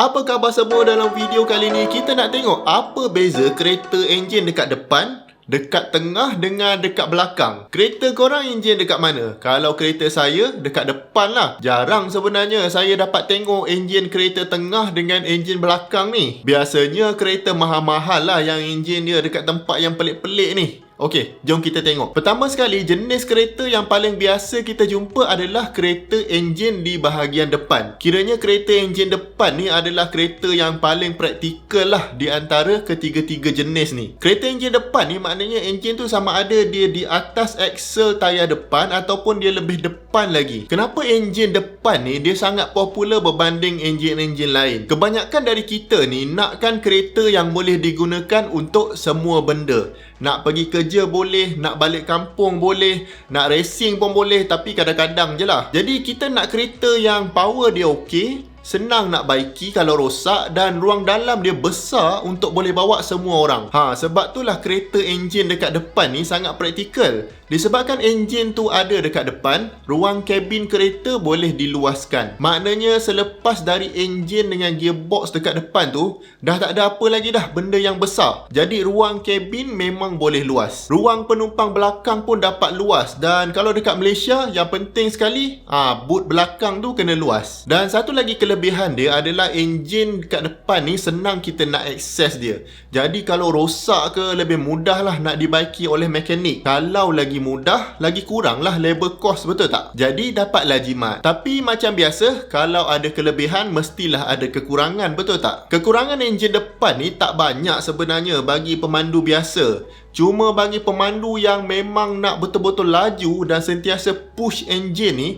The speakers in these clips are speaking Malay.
Apa khabar semua? Dalam video kali ni kita nak tengok apa beza kereta enjin dekat depan, dekat tengah dengan dekat belakang. Kereta korang enjin dekat mana? Kalau kereta saya dekat depan lah. Jarang sebenarnya saya dapat tengok enjin kereta tengah dengan enjin belakang ni. Biasanya kereta mahal-mahal lah yang enjin dia dekat tempat yang pelik-pelik ni. Okey, jom kita tengok. Pertama sekali, jenis kereta yang paling biasa kita jumpa adalah kereta enjin di bahagian depan. Kiranya kereta enjin depan ni adalah kereta yang paling praktikal lah di antara ketiga-tiga jenis ni. Kereta enjin depan ni maknanya enjin tu sama ada dia di atas aksel tayar depan ataupun dia lebih depan lagi. Kenapa enjin depan ni dia sangat popular berbanding enjin-enjin lain? Kebanyakan dari kita ni nakkan kereta yang boleh digunakan untuk semua benda. Nak pergi kerja boleh, nak balik kampung boleh, nak racing pun boleh, tapi kadang-kadang je lah. Jadi kita nak kereta yang power dia okey, senang nak baiki kalau rosak dan ruang dalam dia besar untuk boleh bawa semua orang. Sebab itulah kereta enjin dekat depan ni sangat praktikal. Disebabkan enjin tu ada dekat depan, ruang kabin kereta boleh diluaskan. Maknanya selepas dari enjin dengan gearbox dekat depan tu, dah tak ada apa lagi dah benda yang besar. Jadi ruang kabin memang boleh luas. Ruang penumpang belakang pun dapat luas. Dan kalau dekat Malaysia, yang penting sekali, boot belakang tu kena luas. Dan satu lagi kelebihan dia adalah enjin dekat depan ni senang kita nak akses dia. Jadi kalau rosak ke, lebih mudah lah nak dibaiki oleh mekanik. Kalau lagi mudah, lagi kurang lah labor cost, betul tak? Jadi dapatlah jimat. Tapi macam biasa, kalau ada kelebihan mestilah ada kekurangan, betul tak? Kekurangan enjin depan ni tak banyak sebenarnya bagi pemandu biasa. Cuma bagi pemandu yang memang nak betul-betul laju dan sentiasa push enjin ni,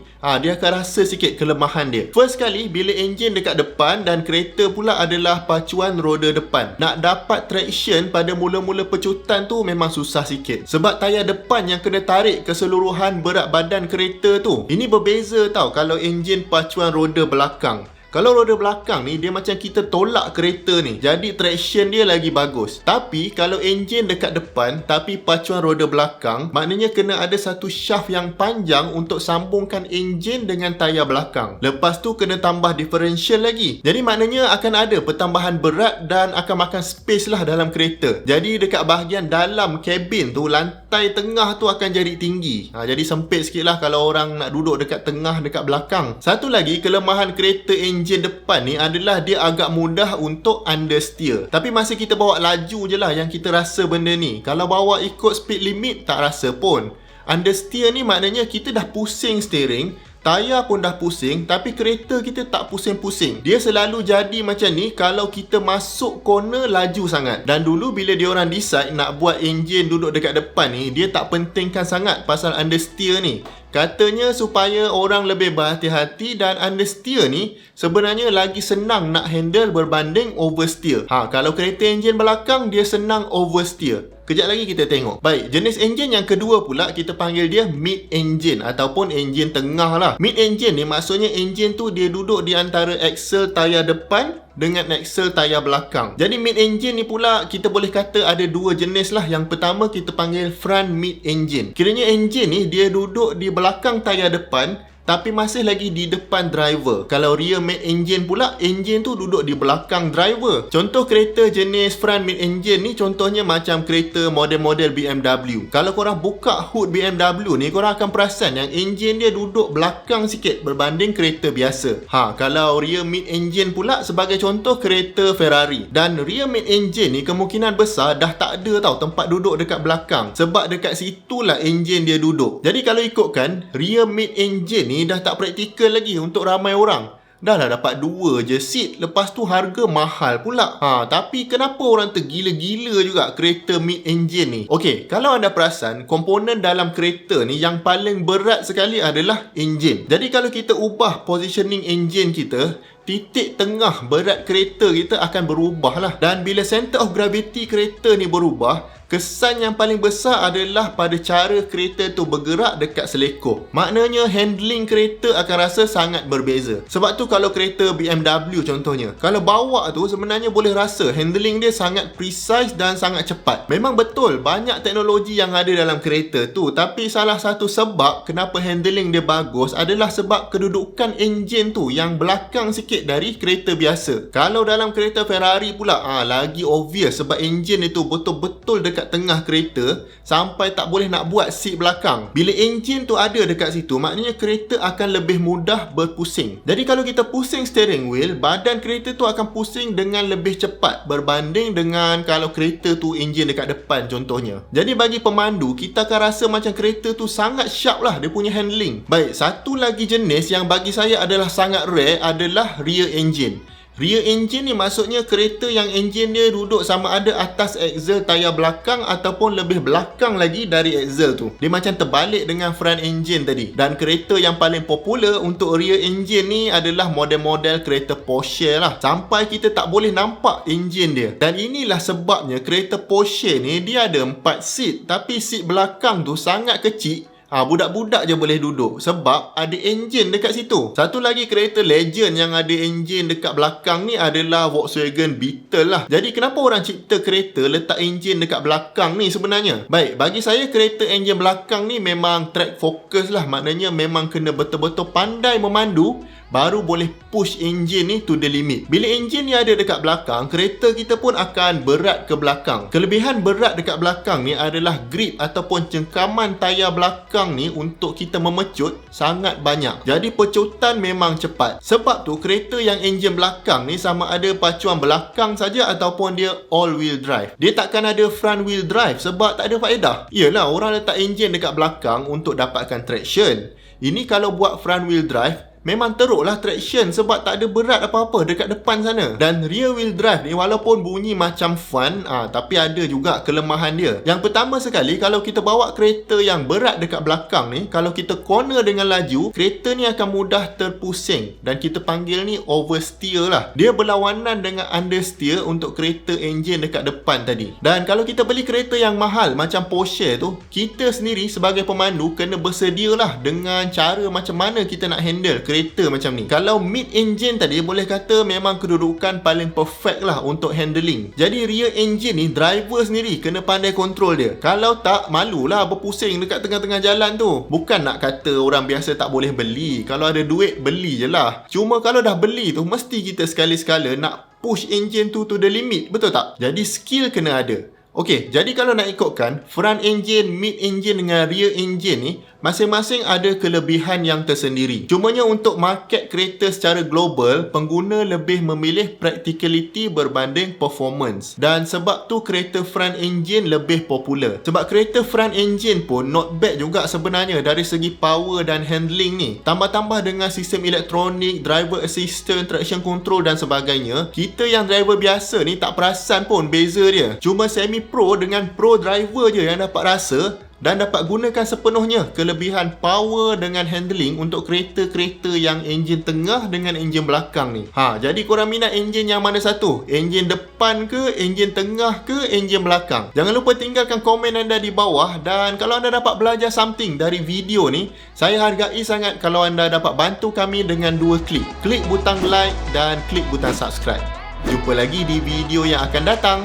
dia akan rasa sikit kelemahan dia. First kali, bila enjin dekat depan dan kereta pula adalah pacuan roda depan. Nak dapat traction pada mula-mula pecutan tu memang susah sikit. Sebab tayar depan yang kena tarik keseluruhan berat badan kereta tu. Ini berbeza tau kalau enjin pacuan roda belakang. Kalau roda belakang ni, dia macam kita tolak kereta ni. Jadi traction dia lagi bagus. Tapi kalau enjin dekat depan tapi pacuan roda belakang, maknanya kena ada satu shaft yang panjang untuk sambungkan enjin dengan tayar belakang. Lepas tu kena tambah differential lagi. Jadi maknanya akan ada pertambahan berat dan akan makan space lah dalam kereta. Jadi dekat bahagian dalam kabin tu, lantai tengah tu akan jadi tinggi. Jadi sempit sikit lah kalau orang nak duduk dekat tengah, dekat belakang. Satu lagi kelemahan kereta enjin depan ni adalah dia agak mudah untuk understeer. Tapi masa kita bawa laju je lah yang kita rasa benda ni. Kalau bawa ikut speed limit tak rasa pun. Understeer ni maknanya kita dah pusing steering, tayar pun dah pusing, tapi kereta kita tak pusing-pusing. Dia selalu jadi macam ni kalau kita masuk corner laju sangat. Dan dulu bila diorang decide nak buat enjin duduk dekat depan ni, dia tak pentingkan sangat pasal understeer ni. Katanya supaya orang lebih berhati-hati dan understeer ni sebenarnya lagi senang nak handle berbanding oversteer. Kalau kereta enjin belakang, dia senang oversteer. Kejap lagi kita tengok. Baik, jenis enjin yang kedua pula kita panggil dia mid engine ataupun enjin tengah lah. Mid engine ni maksudnya enjin tu dia duduk di antara aksel tayar depan dengan aksel tayar belakang. Jadi mid engine ni pula kita boleh kata ada dua jenis lah. Yang pertama kita panggil front mid engine. Kiranya enjin ni dia duduk di belakang tayar depan tapi masih lagi di depan driver. Kalau rear mid engine pula, enjin tu duduk di belakang driver. Contoh kereta jenis front mid engine ni contohnya macam kereta model-model BMW. Kalau korang buka hood BMW ni, korang akan perasan yang enjin dia duduk belakang sikit berbanding kereta biasa. Kalau rear mid engine pula sebagai contoh kereta Ferrari. Dan rear mid engine ni kemungkinan besar dah tak ada tau tempat duduk dekat belakang. Sebab dekat situlah enjin dia duduk. Jadi kalau ikutkan, rear mid engine ni dah tak praktikal lagi untuk ramai orang. Dah lah dapat dua je seat, lepas tu harga mahal pula. Tapi kenapa orang tergila-gila juga kereta mid engine ni? Okey, kalau anda perasan, komponen dalam kereta ni yang paling berat sekali adalah enjin. Jadi kalau kita ubah positioning enjin kita, titik tengah berat kereta kita akan berubah lah. Dan bila center of gravity kereta ni berubah, Kesan yang paling besar adalah pada cara kereta tu bergerak dekat selekor. Maknanya handling kereta akan rasa sangat berbeza. Sebab tu kalau kereta BMW contohnya, kalau bawa tu sebenarnya boleh rasa handling dia sangat precise dan sangat cepat. Memang betul banyak teknologi yang ada dalam kereta tu, tapi salah satu sebab kenapa handling dia bagus adalah sebab kedudukan enjin tu yang belakang sikit dari kereta biasa. Kalau dalam kereta Ferrari pula lagi obvious sebab enjin itu betul-betul dekat tengah kereta sampai tak boleh nak buat seat belakang. Bila enjin tu ada dekat situ, maknanya kereta akan lebih mudah berpusing. Jadi kalau kita pusing steering wheel, badan kereta tu akan pusing dengan lebih cepat berbanding dengan kalau kereta tu enjin dekat depan contohnya. Jadi bagi pemandu, kita akan rasa macam kereta tu sangat sharp lah dia punya handling. Baik, satu lagi jenis yang bagi saya adalah sangat rare adalah rear engine. Rear engine ni maksudnya kereta yang enjin dia duduk sama ada atas axle tayar belakang ataupun lebih belakang lagi dari axle tu. Dia macam terbalik dengan front engine tadi. Dan kereta yang paling popular untuk rear engine ni adalah model-model kereta Porsche lah. Sampai kita tak boleh nampak enjin dia. Dan inilah sebabnya kereta Porsche ni dia ada 4 seat, tapi seat belakang tu sangat kecil. Budak-budak je boleh duduk sebab ada enjin dekat situ. Satu lagi kereta legend yang ada enjin dekat belakang ni adalah Volkswagen Beetle lah. Jadi kenapa orang cipta kereta letak enjin dekat belakang ni sebenarnya? Baik, bagi saya kereta enjin belakang ni memang track focus lah. Maknanya memang kena betul-betul pandai memandu baru boleh push enjin ni to the limit. Bila enjin ni ada dekat belakang, kereta kita pun akan berat ke belakang. Kelebihan berat dekat belakang ni adalah grip ataupun cengkaman tayar belakang ni untuk kita memecut sangat banyak. Jadi pecutan memang cepat. Sebab tu kereta yang enjin belakang ni sama ada pacuan belakang saja ataupun dia all wheel drive. Dia takkan ada front wheel drive sebab tak ada faedah. Yelah, orang letak enjin dekat belakang untuk dapatkan traction. Ini kalau buat front wheel drive memang teruklah traction sebab tak ada berat apa-apa dekat depan sana. Dan rear wheel drive ni walaupun bunyi macam fun, tapi ada juga kelemahan dia. Yang pertama sekali, kalau kita bawa kereta yang berat dekat belakang ni, kalau kita corner dengan laju, kereta ni akan mudah terpusing dan kita panggil ni oversteer lah. Dia berlawanan dengan understeer untuk kereta enjin dekat depan tadi. Dan kalau kita beli kereta yang mahal macam Porsche tu, kita sendiri sebagai pemandu kena bersedialah dengan cara macam mana kita nak handle kereta macam ni. Kalau mid engine tadi boleh kata memang kedudukan paling perfect lah untuk handling. Jadi rear engine ni driver sendiri kena pandai kontrol dia. Kalau tak, malulah berpusing dekat tengah-tengah jalan tu. Bukan nak kata orang biasa tak boleh beli. Kalau ada duit beli je lah. Cuma kalau dah beli tu mesti kita sekali-sekala nak push engine tu to the limit, betul tak? Jadi skill kena ada. Okey, jadi kalau nak ikutkan front engine, mid engine dengan rear engine ni masing-masing ada kelebihan yang tersendiri. Cumanya untuk market kereta secara global, pengguna lebih memilih practicality berbanding performance. Dan sebab tu kereta front engine lebih popular. Sebab kereta front engine pun not bad juga sebenarnya dari segi power dan handling ni. Tambah-tambah dengan sistem elektronik, driver assistant, traction control dan sebagainya, kita yang driver biasa ni tak perasan pun beza dia. Cuma semi pro dengan pro driver je yang dapat rasa dan dapat gunakan sepenuhnya kelebihan power dengan handling untuk kereta-kereta yang enjin tengah dengan enjin belakang ni. Jadi korang minat enjin yang mana satu? Enjin depan ke, enjin tengah ke, enjin belakang? Jangan lupa tinggalkan komen anda di bawah. Dan kalau anda dapat belajar something dari video ni, saya hargai sangat kalau anda dapat bantu kami dengan 2 klik. Klik butang like dan klik butang subscribe. Jumpa lagi di video yang akan datang.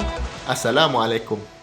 Assalamualaikum.